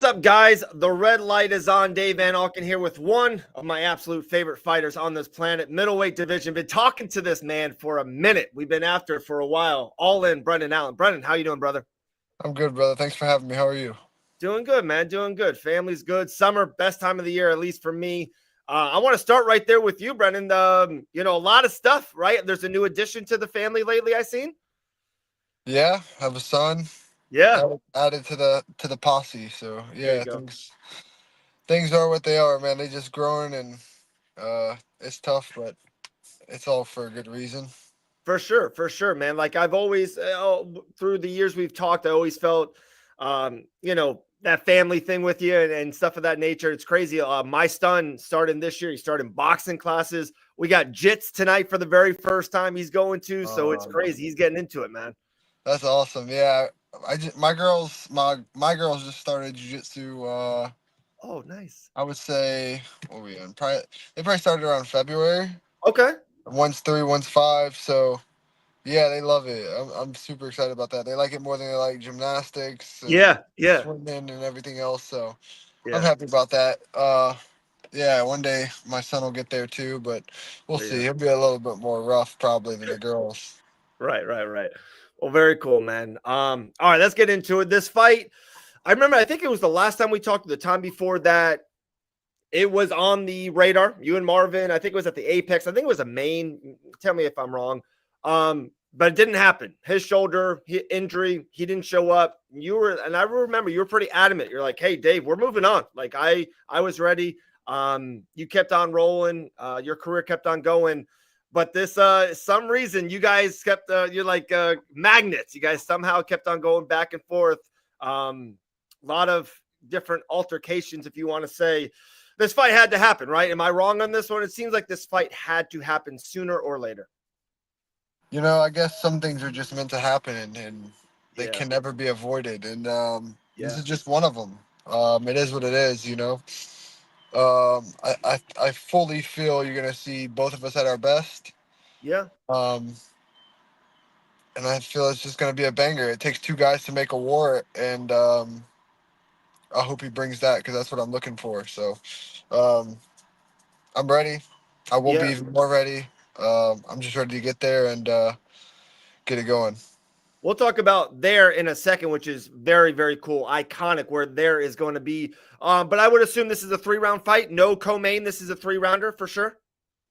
up, guys? The red light is on. Dave Van Auken here with one of my absolute favorite fighters on this planet, middleweight division. Been talking to this man for a minute. We've been after it for a while. All in, Brendan Allen. Brendan, how you doing, brother? I'm good, brother. Thanks for having me. How are you? Doing good, man. Doing good. Family's good. Summer, best time of the year, at least for me. I want to start right there with you, Brendan. A lot of stuff, right? There's a new addition to the family lately, I seen. Yeah, I have a son. Yeah, Added to the posse. So there you yeah, go. things are what they are, man. They just growing and it's tough, but it's all for a good reason. For sure, man. Like I've always, through the years we've talked, I always felt, that family thing with you and stuff of that nature. It's crazy. My son started this year. He started boxing classes. We got jits tonight for the very first time he's going to. So it's crazy. He's getting into it, man. That's awesome. Yeah, my girls just started jiu-jitsu. Oh, nice. I would say what were we in? They probably started around February. Okay. One's 3, one's 5. So yeah, they love it. I'm super excited about that. They like it more than they like gymnastics and Yeah. Yeah. swimming and everything else. So I'm Yeah. happy about that. Yeah, one day my son will get there too, but we'll see. Yeah. He'll be a little bit more rough probably than the girls. Right. Well, very cool, man. All right, let's get into it. This fight, I think it was the last time we talked, the time before that. It was on the radar. You and Marvin, I think it was at the Apex. I think it was a main. Tell me if I'm wrong. But it didn't happen. His shoulder injury, he didn't show up. And I remember you were pretty adamant. You're like, "Hey, Dave, we're moving on." Like I was ready. You kept on rolling. Your career kept on going. But this, some reason, you guys kept. You're like magnets. You guys somehow kept on going back and forth. A lot of different altercations, if you want to say. This fight had to happen, right? Am I wrong on this one? It seems like this fight had to happen sooner or later. I guess some things are just meant to happen and they Yeah. can never be avoided. And this Yeah. is just one of them. It is what it is. I fully feel you're gonna see both of us at our best. Yeah. Um, and I feel it's just gonna be a banger. It takes two guys to make a war, and I hope he brings that because that's what I'm looking for. So, um, I'm ready. I will be Yeah. even more ready. I'm just ready to get there and get it going. We'll talk about there in a second, which is very, very cool, iconic, where there is going to be. But I would assume this is a 3-round fight. No co-main. This is a 3-rounder for sure.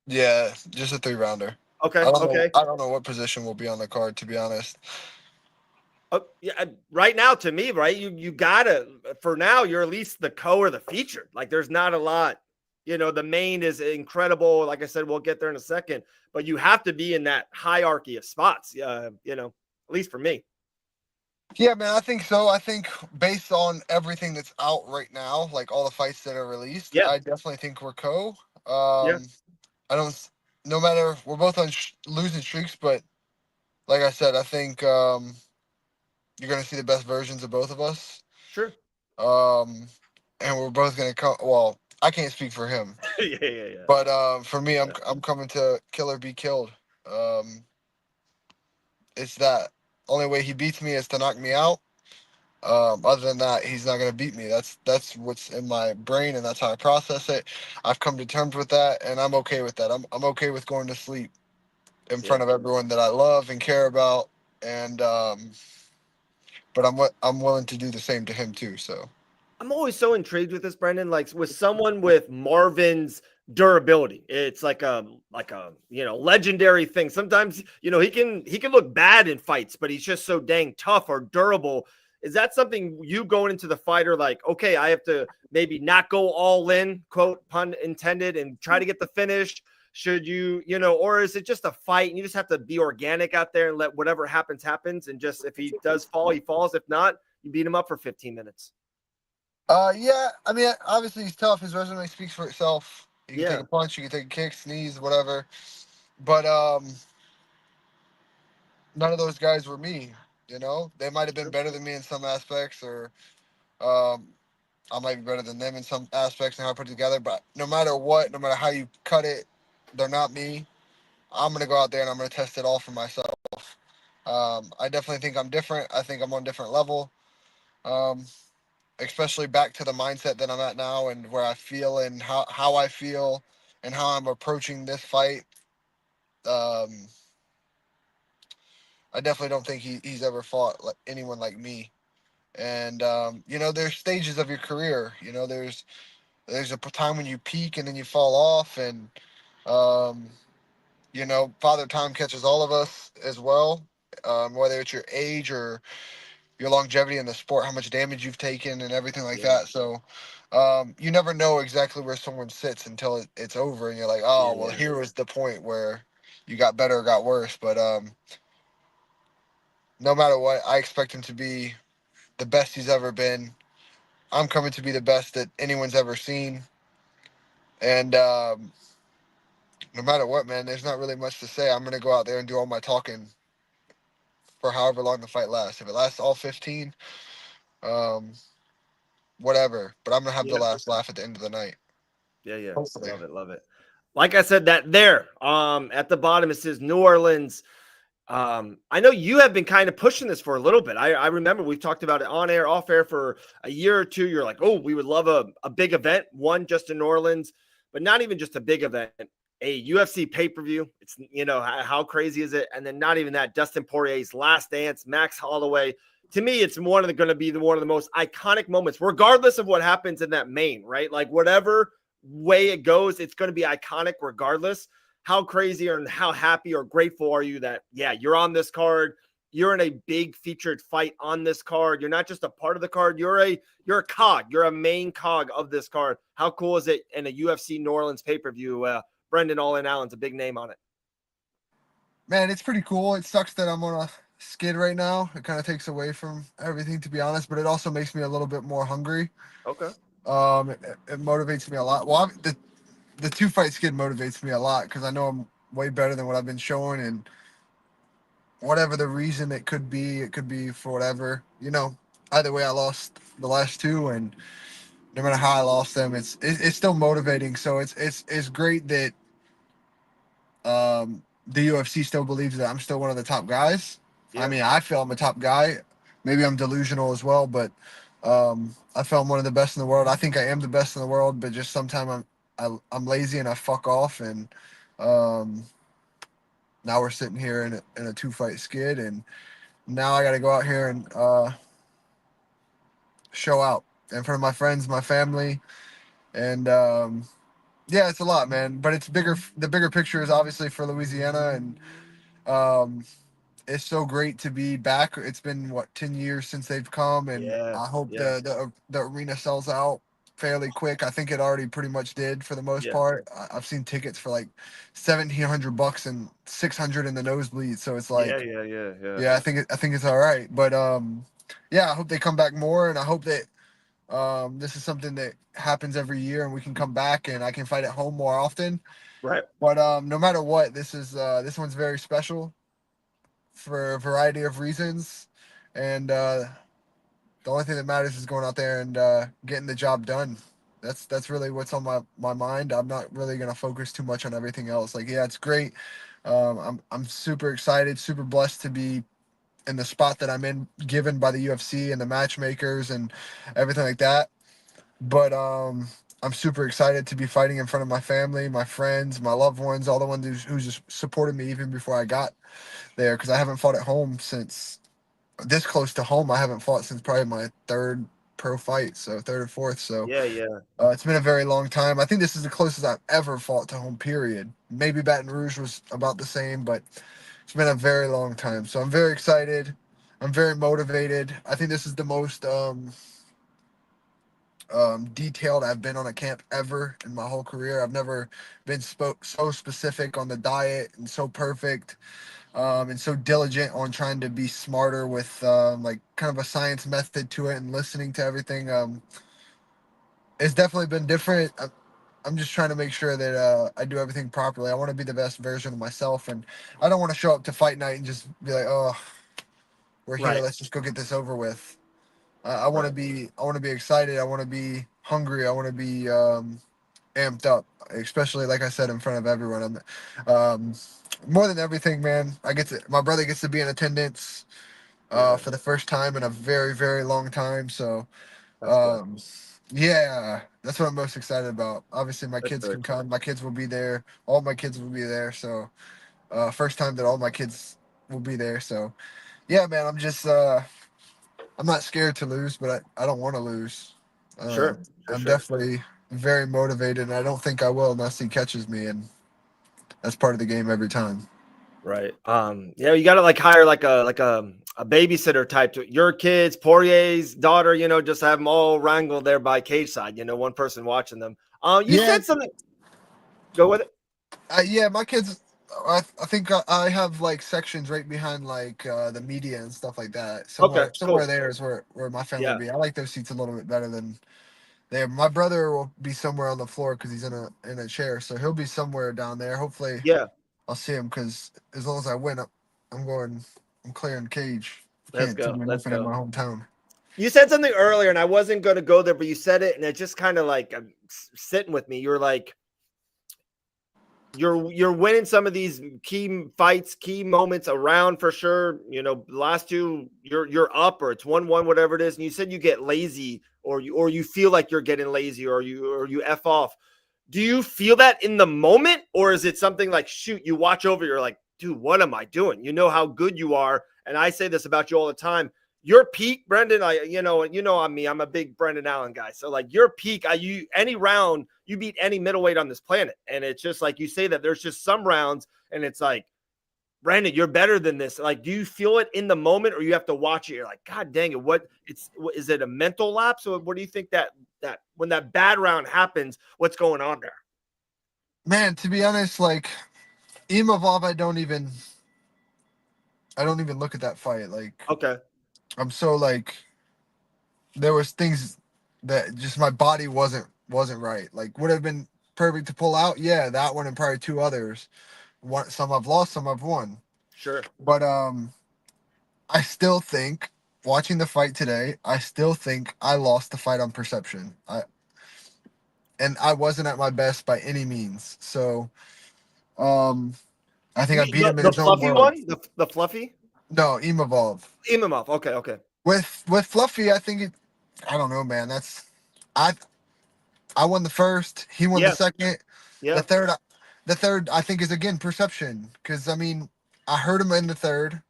Yeah, just a 3-rounder. Okay. Okay. I don't know what position will be on the card, to be honest. Yeah, right now, to me, right, you gotta, for now, you're at least the co or the featured. Like, there's not a lot. The main is incredible. Like I said, we'll get there in a second, but you have to be in that hierarchy of spots. At least for me. Yeah, man, I think so. I think based on everything that's out right now, like all the fights that are released, Yeah, I definitely think we're co. yeah, I don't. No matter, we're both on losing streaks, but like I said, I think you're gonna see the best versions of both of us. sure. Um, and we're both gonna come. Well, I can't speak for him, Yeah. but for me, Yeah. I'm coming to kill or be killed. It's that only way he beats me is to knock me out. Other than that, he's not gonna beat me. That's what's in my brain, and that's how I process it. I've come to terms with that, and I'm okay with that. I'm okay with going to sleep in Yeah. front of everyone that I love and care about, and but I'm willing to do the same to him too. So I'm always so intrigued with this, Brendan. Like with someone with Marvin's durability, it's like a legendary thing. Sometimes he can look bad in fights, but he's just so dang tough or durable. Is that something you going into the fighter like, okay, I have to maybe not go all in, quote pun intended, and try to get the finish? Should or is it just a fight and you just have to be organic out there and let whatever happens, and just if he does fall, he falls. If not, you beat him up for 15 minutes. yeah, I mean, obviously he's tough. His resume speaks for itself. You can take Yeah, a punch, you can take a kick, sneeze, whatever. But none of those guys were me. They might have been sure. better than me in some aspects, or um, I might be better than them in some aspects and how I put it together. But no matter what, no matter how you cut it, they're not me. I'm gonna go out there and I'm gonna test it all for myself. I definitely think I'm different. I think I'm on a different level. Um, especially back to the mindset that I'm at now and where I feel and how I feel and how I'm approaching this fight. Um, I definitely don't think he's ever fought like anyone like me. And there's stages of your career. There's a time when you peak and then you fall off, and um, Father Time catches all of us as well. Whether it's your age or your longevity in the sport, how much damage you've taken, and everything like Yeah. that. So you never know exactly where someone sits until it's over, and you're like, Yeah. oh, well, Yeah. here was the point where you got better or got worse. But no matter what, I expect him to be the best he's ever been. I'm coming to be the best that anyone's ever seen. And no matter what, man, there's not really much to say. I'm going to go out there and do all my talking for however long the fight lasts. If it lasts all 15, um, whatever. But I'm going to have the Yeah. last laugh at the end of the night. Yeah. Yeah. Hopefully. Love it. Love it. Like I said, that there, at the bottom, it says New Orleans. I know you have been kind of pushing this for a little bit. I remember we've talked about it on air, off air for a year or two. You're like, oh, we would love a big event, one just in New Orleans, but not even just a big event, a UFC pay-per-view. It's, how crazy is it? And then not even that, Dustin Poirier's last dance, Max Holloway. To me, it's going to be one of the most iconic moments, regardless of what happens in that main, right? Like whatever way it goes, it's going to be iconic regardless. How crazy and how happy or grateful are you that, yeah, you're on this card, you're in a big featured fight on this card, you're not just a part of the card, you're a cog, you're a main cog of this card. How cool is it in a UFC New Orleans pay-per-view? Brendan All In Allen's a big name on it. Man, it's pretty cool. It sucks that I'm on a skid right now. It kind of takes away from everything, to be honest, but it also makes me a little bit more hungry. Okay. It motivates me a lot. Well, the two fight skid motivates me a lot because I know I'm way better than what I've been showing, and whatever the reason it could be for whatever. Either way, I lost the last two, and no matter how I lost them, it's still motivating. So it's great that the UFC still believes that I'm still one of the top guys. I Yeah. mean, I feel I'm a top guy. Maybe I'm delusional as well, but I feel I'm one of the best in the world. I think I am the best in the world, but just sometimes I'm lazy and I fuck off, and um, now we're sitting here in a two fight skid, and now I got to go out here and show out in front of my friends, my family, and yeah, it's a lot, man. But it's bigger. The bigger picture is obviously for Louisiana, and um, it's so great to be back. It's been what 10 years since they've come, and Yeah. I hope Yeah. the arena sells out fairly quick. I think it already pretty much did for the most Yeah. part. I've seen tickets for like $1,700 and 600 in the nosebleed. So it's Yeah. like, Yeah. Yeah. Yeah. yeah, I think it's all right. But yeah, I hope they come back more, and I hope that this is something that happens every year, and we can come back and I can fight at home more often. Right. But no matter what, this one's very special for a variety of reasons, and the only thing that matters is going out there and getting the job done. That's really what's on my mind. I'm not really gonna focus too much on everything else. Like, yeah, it's great. I'm super excited, super blessed to be in the spot that I'm in, given by the UFC and the matchmakers and everything like that. But I'm super excited to be fighting in front of my family, my friends, my loved ones, all the ones who just supported me even before I got there, because I haven't fought at home since this close to home. I haven't fought since probably my third pro fight, so third or fourth. So Yeah. Yeah. it's been a very long time. I think this is the closest I've ever fought to home. Period. Maybe Baton Rouge was about the same, but it's been a very long time. So I'm very excited. I'm very motivated. I think this is the most detailed I've been on a camp ever in my whole career. I've never been so specific on the diet and so perfect, and so diligent on trying to be smarter with like kind of a science method to it and listening to everything. It's definitely been different. I'm just trying to make sure that I do everything properly. I want to be the best version of myself, and I don't want to show up to fight night and just be like, "Oh, we're here. Right. Let's just go get this over with." I want to Right. be. I want to be excited. I want to be hungry. I want to be amped up, especially like I said in front of everyone. More than everything, man. My brother gets to be in attendance Yeah. for the first time in a very, very long time. So That's good. Um, yeah, that's what I'm most excited about. Obviously, my That's kids very can cool. come. My kids will be there. All my kids will be there. So, first time that all my kids will be there. So, yeah, man, I'm not scared to lose, but I don't want to lose. Sure, sure, I'm sure. definitely very motivated, and I don't think I will unless he catches me, and that's part of the game every time. Right. Yeah, you gotta like hire like a babysitter type to your kids, Poirier's daughter, just have them all wrangled there by cage side, one person watching them. You Yeah, said something. Go with it. yeah, my kids. I think I have like sections right behind like the media and stuff like that. Okay, Somewhere cool. there is where my family will Yeah, be. I like those seats a little bit better than there. My brother will be somewhere on the floor because he's in a chair, so he'll be somewhere down there. Hopefully, yeah, I'll see him because as long as I win, I'm going. I'm clearing cage. let's Can't do go. Let's nothing in go. my hometown. You said something earlier, and I wasn't going to go there, but you said it, and it just kind of like sitting with me. You're like, you're winning some of these key fights, key moments around for sure. The last two you're up or it's 1-1, whatever it is. And you said you get lazy or you feel like you're getting lazy or you F off. Do you feel that in the moment, or is it something like shoot, you watch over, you're like, dude, what am I doing? You know how good you are. And I say this about you all the time. Your peak, Brendan, on me. I'm a big Brendan Allen guy. So like your peak, any round, you beat any middleweight on this planet. And it's just like you say that there's just some rounds, and it's like, Brandon, you're better than this. Like, do you feel it in the moment, or you have to watch it? You're like, God dang it, is it a mental lapse, or what do you think that when that bad round happens, what's going on there? Man, to be honest, like Imavov, I don't even look at that fight. Like Okay, I'm so like there was things that just my body wasn't right. Like would have been perfect to pull out. Yeah, that one and probably two others. One, some I've lost, some I've won. sure. But I still think watching the fight today, I still think I lost the fight on perception. I wasn't at my best by any means. So um I think You I mean beat him in the his own fluffy words. one, the fluffy No, Imavov. Imamov? Okay, okay, With Fluffy, I think I don't know, man. I I won the first. He won the yeah, second. The yeah, third, the third, I think is again perception. Because I mean, I heard him in the third,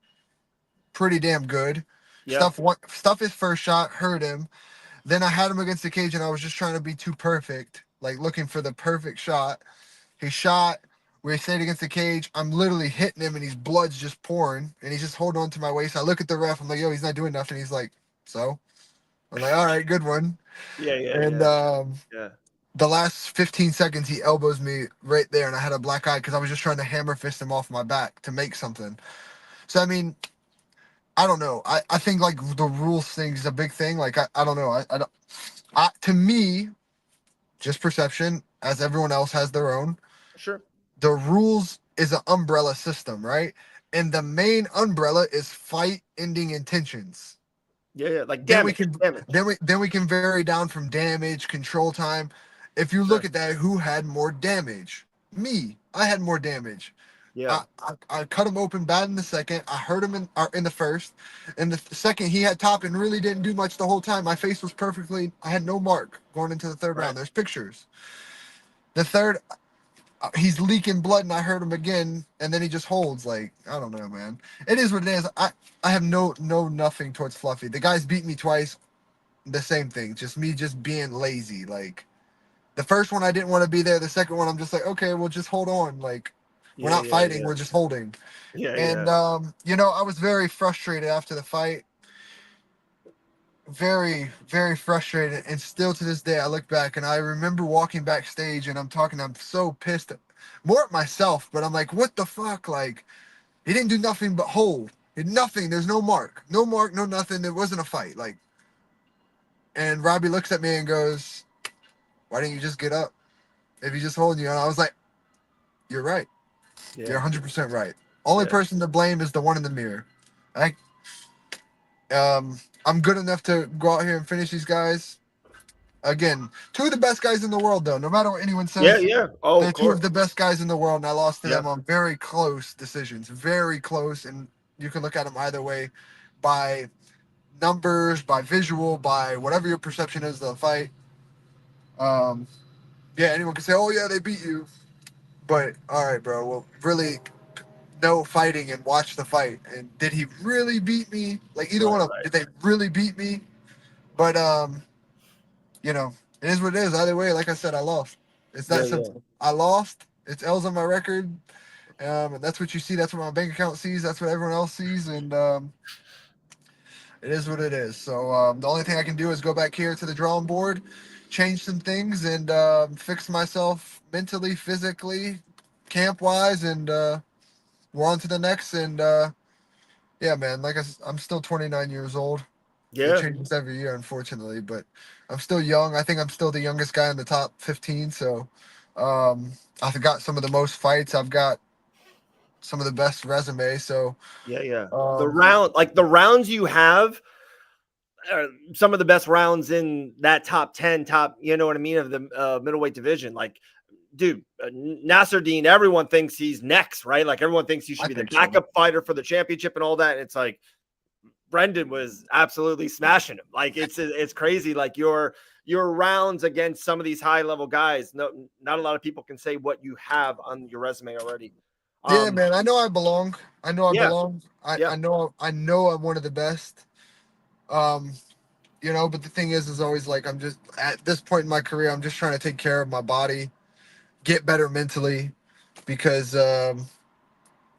pretty damn good. yeah, Stuff his first shot, hurt him. Then I had him against the cage, and I was just trying to be too perfect, like looking for the perfect shot. He shot. We stayed against the cage. I'm literally hitting him, and his blood's just pouring, and he's just holding on to my waist. I look at the ref. I'm like, "Yo, he's not doing nothing." He's like, "So." I'm like, "All right, good one." yeah, yeah, And yeah, yeah. the last 15 seconds he elbows me right there and I had a black eye because I was just trying to hammer fist him off my back to make something. So I mean, I don't know. I think like the rules thing is a big thing. Like I don't know. I don't to me, just perception, as everyone else has their own. Sure. The rules is an umbrella system, right? And the main umbrella is fight ending intentions. Yeah, yeah, like Then we damage, can damage. then we can vary down from damage, control time. If you look Sure. at that, who had more damage? Me. I had more damage. Yeah. I cut him open bad in the second. I hurt him in the first. In the second, he had top and really didn't do much the whole time. My face was perfectly. I had no mark going into the third Right. round. There's pictures. The third, he's leaking blood, and I hurt him again, and then he just holds. Like I don't know, man. It is what it is. I have no nothing towards Fluffy. The guy's beat me twice. The same thing. Just me just being lazy. Like the first one I didn't want to be there. The second one I'm just like, okay, we'll just hold on. Like we're Yeah, not yeah, fighting, yeah, we're just holding. yeah, And yeah. I was very frustrated after the fight. Very, very frustrated. And still to this day I look back and I remember walking backstage and I'm so pissed more at myself, but I'm like, what the fuck? Like he didn't do nothing but hold. He did nothing. There's no mark. No mark, no nothing. It wasn't a fight. Like and Robbie looks at me and goes, why didn't you just get up? If he just holding you, and I was like, "You're right. You're Yeah, 100% right. Only yeah. person to blame is the one in the mirror." I I'm good enough to go out here and finish these guys. Again, two of the best guys in the world, though. No matter what anyone Yeah, says, yeah. Oh, they're of two of course. the best guys in the world, and I lost to Yeah. them on very close decisions, very close, and you can look at them either way by numbers, by visual, by whatever your perception is of the fight. Um, yeah, anyone can say, "Oh yeah, they beat you," but all right, bro. Well, really know fighting and watch the fight. And did he really beat me? Like either Right, one of them, right. did they really beat me? But you know, it is what it is. Either way, like I said, I lost. It's that Yeah, yeah. simple. I lost. It's L's on my record. And that's what you see. That's what my bank account sees. That's what everyone else sees. And it is what it is. So the only thing I can do is go back here to the drawing board, change some things, and fix myself mentally, physically, camp wise, and we're on to the next. And yeah, man, like I'm still 29 years old. It Yeah. changes every year, unfortunately, but I'm still young. I think I'm still the youngest guy in the top 15. So I've got some of the most fights. I've got some of the best resume. So Yeah, yeah. um, The rounds you have are some of the best rounds in that top 10, you know what I mean, of the middleweight division. Like, dude, Nasser Dean, everyone thinks he's next, right? Like, everyone thinks he should I be the think so. backup fighter for the championship and all that. And it's like, Brendan was absolutely smashing him. Like, it's crazy. Like, your rounds against some of these high level guys. No, not a lot of people can say what you have on your resume already. Yeah, Um, man. I know I belong. I know I yeah, belong. I, yeah, I know I know I'm one of the best. Um, but the thing is always like I'm just at this point in my career, I'm just trying to take care of my body, get better mentally, because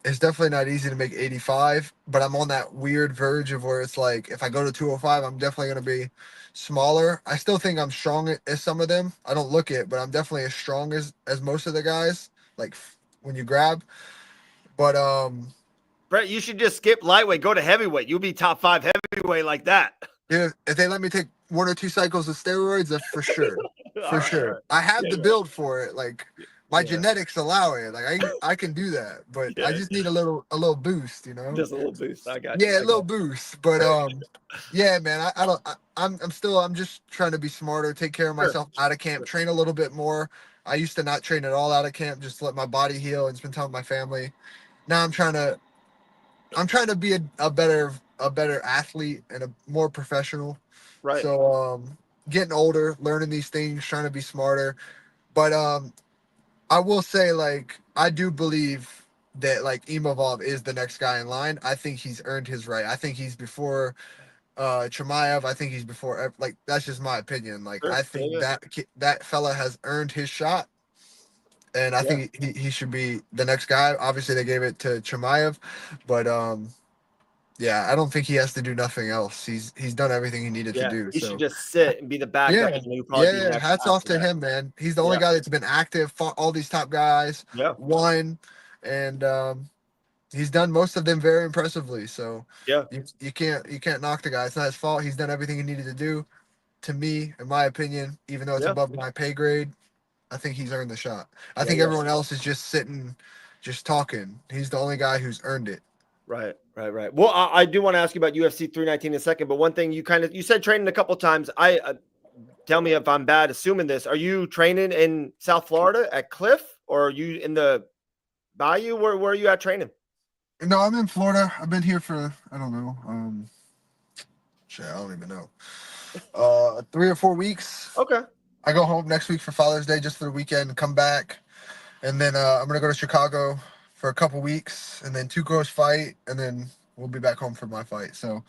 it's definitely not easy to make 85. But I'm on that weird verge of where it's like if I go to 205, I'm definitely gonna be smaller. I still think I'm strong as some of them. I don't look it, but I'm definitely as strong as most of the guys. Like when you grab, but Brett, you should just skip lightweight, go to heavyweight. You'll be top 5 heavyweight like that. if they let me take 1 or 2 cycles of steroids, for sure, All for right, all sure. right. I have Yeah, the yeah, build for it. Like my yeah, genetics allow it. Like I can do that, but I yeah. just need a little boost, you know. Just a little boost. I got you. Yeah, a I little got boost. But yeah, man. I don't. I'm just trying to be smarter, take care of you. Sure, myself out of camp, sure. train a little bit more. I used to not train at all out of camp, just let my body heal and spend time with my family. Now I'm trying to be a better athlete and a more professional. Right. So getting older, learning these things, trying to be smarter. But I will say like I do believe that like Imavov is the next guy in line. I think he's earned his right. I think he's before Chimaev. I think he's before like that's just my opinion. Like Sure. I Yeah, think yeah. that fella has earned his shot. And I Yeah. think he should be the next guy. Obviously, they gave it to Chimaev, but yeah, I don't think he has to do nothing else. He's done everything he needed to Yeah. do. He should So just sit and be the backup, yeah, and he'll probably be yeah. next Hats off after to that. him, man. He's the only Yeah. guy that's been active, fought all these top guys, Yeah. won, and he's done most of them very impressively. So Yeah. you can't knock the guy. It's not his fault. He's done everything he needed to do. To me, in my opinion, even though it's Yeah. above my pay grade, I think he's earned the shot. I Yeah. think Yeah. everyone else is just sitting, just talking. He's the only guy who's earned it. Right. Right. Right. Well, I do want to ask you about UFC 319 in a second, but one thing you said training a couple times. I tell me if I'm bad assuming this. Are you training in South Florida at Cliff, or are you in the Bayou? Where are you at training? No, I'm in Florida. I've been here for I don't know. Shit, I don't even know. 3 or 4 weeks. Okay. I go home next week for Father's Day just for the weekend and come back. And then I'm gonna go to Chicago for a couple weeks and then two girls fight and then we'll be back home for my fight. So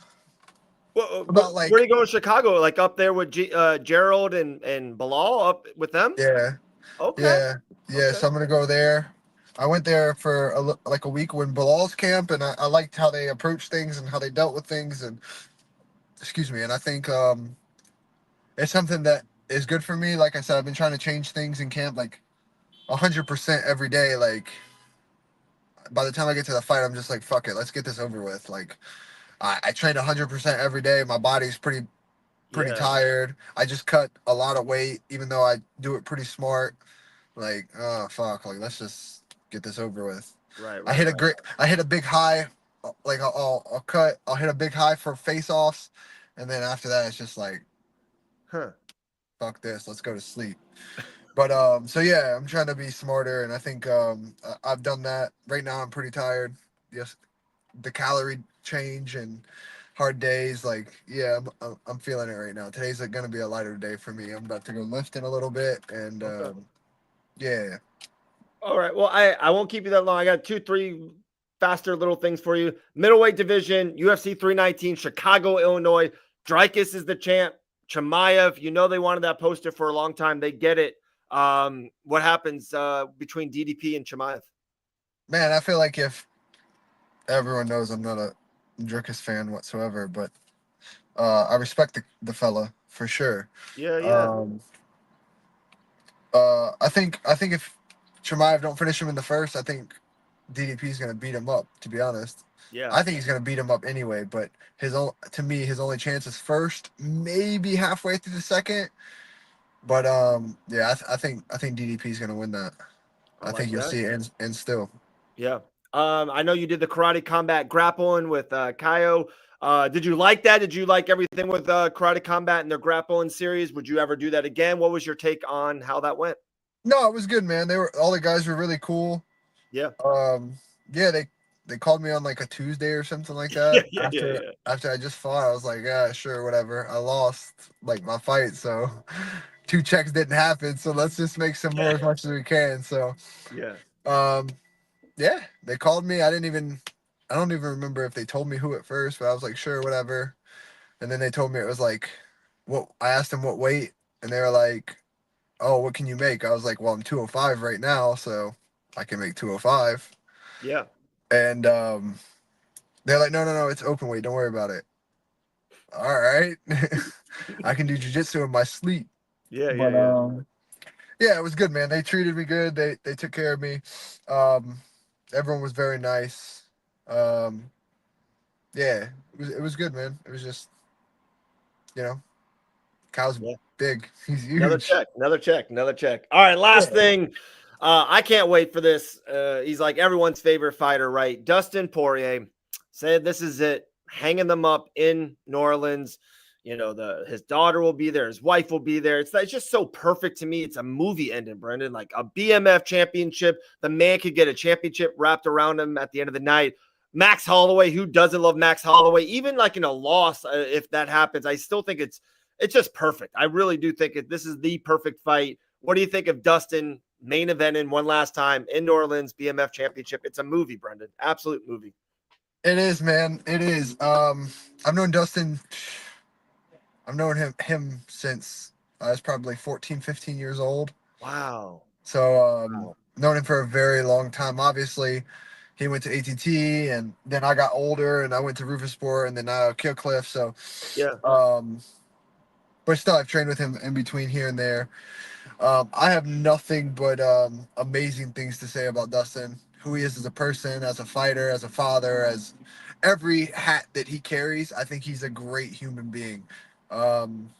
about Where are like you going in Chicago? Like up there with Gerald and Bilal up with them? yeah, Okay. yeah, yeah. Okay. So I'm gonna go there. I went there for like a week when Bilal's camp and I liked how they approached things and how they dealt with things and excuse me, and I think it's something that is good for me. Like I said, I've been trying to change things in camp like 100% every day. Like by the time I get to the fight, I'm just like, fuck it, let's get this over with. Like I train 100% every day. My body's pretty Yeah. tired. I just cut a lot of weight, even though I do it pretty smart. Like oh fuck, like let's just get this over with. Right. I Right. hit a Right. great, I hit a big high. Like I'll hit a big high for face offs, and then after that it's just like Huh. fuck this, let's go to sleep. But so yeah, I'm trying to be smarter, and I think I've done that. Right now, I'm pretty tired. Yes, the calorie change and hard days. Like, yeah, I'm feeling it right now. Today's going to be a lighter day for me. I'm about to go lifting a little bit, and Okay. yeah. All right. Well, I won't keep you that long. I got 2, 3 faster little things for you. Middleweight division, UFC 319, Chicago, Illinois. Dreykus is the champ. Chimaev, they wanted that poster for a long time. They get it. What happens between DDP and Chimaev? Man, I feel like if everyone knows I'm not a Drickus fan whatsoever, but I respect the fella for sure. Yeah, yeah, Um, I think if Chimaev don't finish him in the first, I think DDP is gonna beat him up. To be honest, yeah, I think he's gonna beat him up anyway. But to me, his only chance is first, maybe halfway through the second. But yeah, I think DDP is gonna win that. I I think like you'll that. see it and still. Yeah. I know you did the karate combat grappling with Kaio. Did you like that? Did you like everything with karate combat and their grappling series? Would you ever do that again? What was your take on how that went? No, it was good, man. All the guys were really cool. Yeah. Um, yeah, they called me on like a Tuesday or something like Yeah, that. yeah, yeah, After yeah. after I just fought, I was like, yeah, sure, whatever. I lost like my fight, so 2 checks didn't happen. So let's just make some more as much as we can. So Yeah. um, yeah, they called me. I don't even remember if they told me who at first, but I was like, sure, whatever. And then they told me it was like, what? I asked them what weight, and they were like, oh, what can you make? I was like, well, I'm 205 right now, so I can make 205. Yeah. And they're like, no, no, no, it's open weight. Don't worry about it. All right. I can do jujitsu in my sleep. Yeah, yeah, But yeah. yeah, it was good, man. They treated me good. They took care of me. Um, everyone was very nice. Um, yeah, it was good, man. It was just, you know, Kyle's Yeah. big. He's Another huge. check, another check, another check. All right, last Yeah. thing. I can't wait for this. He's like everyone's favorite fighter, right? Dustin Poirier said this is it, hanging them up in New Orleans. His daughter will be there, his wife will be there. It's just so perfect to me. It's a movie ending, Brendan. Like a BMF championship. The man could get a championship wrapped around him at the end of the night. Max Holloway, who doesn't love Max Holloway? Even like in a loss, if that happens, I still think it's just perfect. I really do think this is the perfect fight. What do you think of Dustin main eventing one last time in New Orleans BMF championship? It's a movie, Brendan. Absolute movie. It is, man. It is. I've known Dustin. I've known him since I was probably 14, 15 years old. Wow. So Wow. known him for a very long time. Obviously, he went to ATT, and then I got older, and I went to Rufus and then now Kill Cliff. So, Yeah. um, but still, I've trained with him in between here and there. I have nothing but amazing things to say about Dustin, who he is as a person, as a fighter, as a father, as every hat that he carries. I think he's a great human being. Um,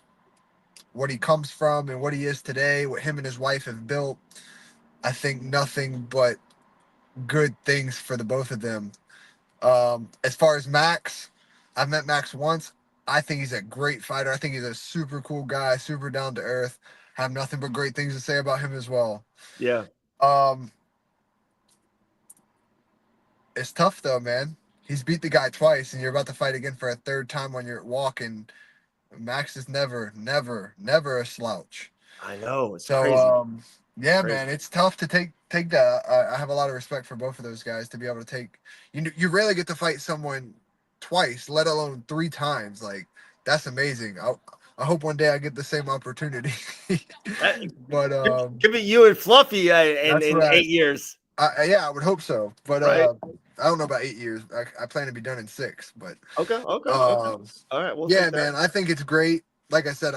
what he comes from and what he is today, what him and his wife have built, I think nothing but good things for the both of them. As far as Max, I've met Max once. I think he's a great fighter. I think he's a super cool guy, super down to earth. Have nothing but great things to say about him as well. Yeah. Um, it's tough though, man. He's beat the guy twice, and you're about to fight again for a third time when you're walking. Max is never, never, never a slouch. I know. It's So crazy. yeah, Crazy. man, it's tough to take that. I have a lot of respect for both of those guys to be able to take. You rarely get to fight someone twice, let alone 3 times. Like that's amazing. I hope one day I get the same opportunity. Uh, But Give it you and Fluffy that's in what 8 years, yeah, I would hope so. But right? I don't know about 8 years. I plan to be done in 6. But Okay. Okay. Okay. um, All right. We'll yeah, take that. man, I think it's great. Like I said,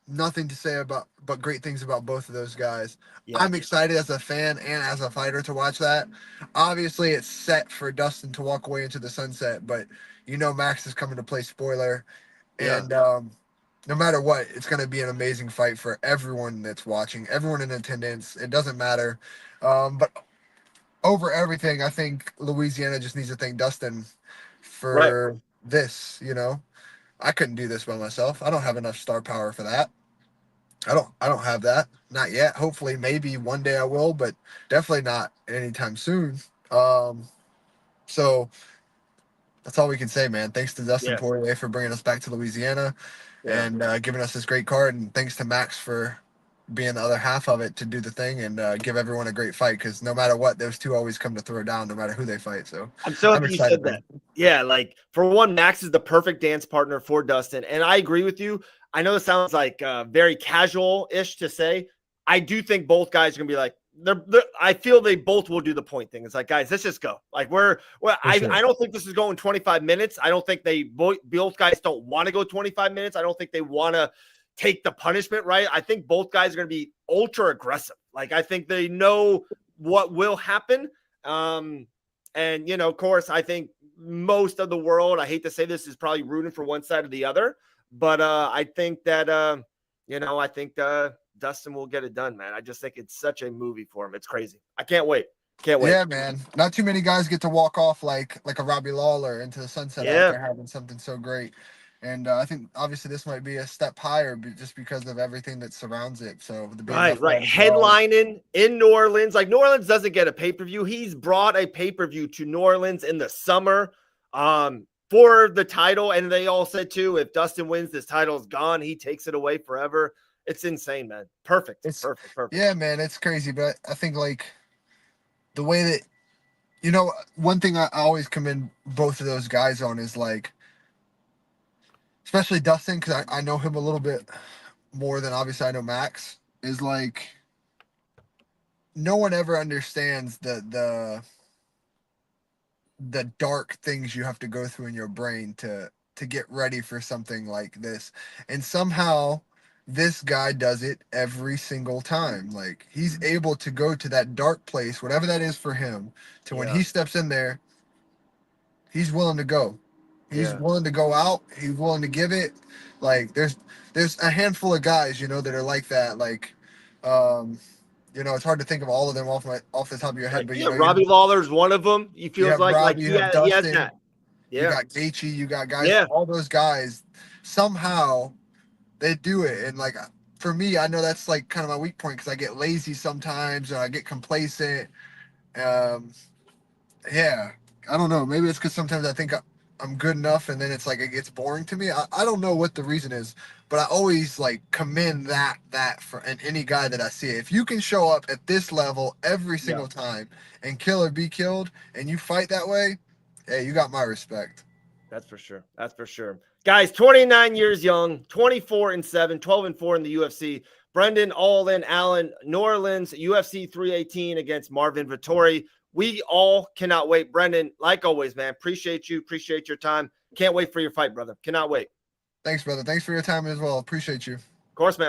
nothing to say about but great things about both of those guys. Yeah. I'm excited as a fan and as a fighter to watch that. Obviously, it's set for Dustin to walk away into the sunset, but Max is coming to play spoiler, Yeah. and no matter what, it's going to be an amazing fight for everyone that's watching, everyone in attendance. It doesn't matter, but over everything, I think Louisiana just needs to thank Dustin Right. for this. I couldn't do this by myself. I don't have enough star power for that. I don't have that. Not yet. Hopefully maybe one day I will, but definitely not anytime soon. So That's all we can say, man. Thanks to Dustin Yeah. Poirier for bringing us back to Louisiana Yeah. and giving us this great card. And thanks to Max for being the other half of it to do the thing and give everyone a great fight. Because no matter what, those two always come to throw down, no matter who they fight. So I'm so I'm happy you excited, said man. that. Yeah, like for one, Max is the perfect dance partner for Dustin, and I agree with you. I know it sounds like very casual-ish to say. I do think both guys are gonna be like they're I feel they both will do the point thing. It's like, guys, let's just go. Like For sure. I don't think this is going 25 minutes. I don't think they both guys don't want to go 25 minutes. I don't think they want to take the punishment, right? I think both guys are going to be ultra aggressive. Like I think they know what will happen. And, of course, I think most of the world, I hate to say this, is probably rooting for one side or the other. But I think that, I think Dustin will get it done, man. I just think it's such a movie for him. It's crazy. I can't wait. Can't wait. Yeah, man. Not too many guys get to walk off like a Robbie Lawler into the sunset Yeah. after having something so great. And I think obviously this might be a step higher just because of everything that surrounds it. So the Right. Headlining in New Orleans. Like New Orleans doesn't get a pay-per-view. He's brought a pay-per-view to New Orleans in the summer for the title. And they all said too, if Dustin wins, this title is gone. He takes it away forever. It's insane, man. Perfect. Perfect. Yeah, man, it's crazy. But I think like the way that, one thing I always commend both of those guys on is like, especially Dustin, because I know him a little bit more than obviously I know Max, is like no one ever understands the dark things you have to go through in your brain to get ready for something like this. And somehow this guy does it every single time. Like he's able to go to that dark place, whatever that is for him, to when he steps in there, he's willing to go. He's willing to go out. He's willing to give it. Like there's a handful of guys, that are like that. Like, it's hard to think of all of them off the top of your head. But Robbie Lawler's one of them. He you feels have Robbie, he you have has Dustin, that. Yeah. You got Gaethje, you got guys. All those guys somehow they do it. And like for me, I know that's like kind of my weak point because I get lazy sometimes and I get complacent. Yeah, I don't know. Maybe it's because sometimes I think I'm good enough, and then it's like it gets boring to me. I don't know what the reason is, but I always like commend that for and any guy that I see. If you can show up at this level every single time and kill or be killed, and you fight that way, hey, you got my respect. That's for sure. That's for sure. Guys, 29 years young, 24-7, 12-4 in the UFC. Brendan All In Allen, New Orleans, UFC 318 against Marvin Vettori. We all cannot wait. Brendan, like always, man, appreciate you. Appreciate your time. Can't wait for your fight, brother. Cannot wait. Thanks, brother. Thanks for your time as well. Appreciate you. Of course, man.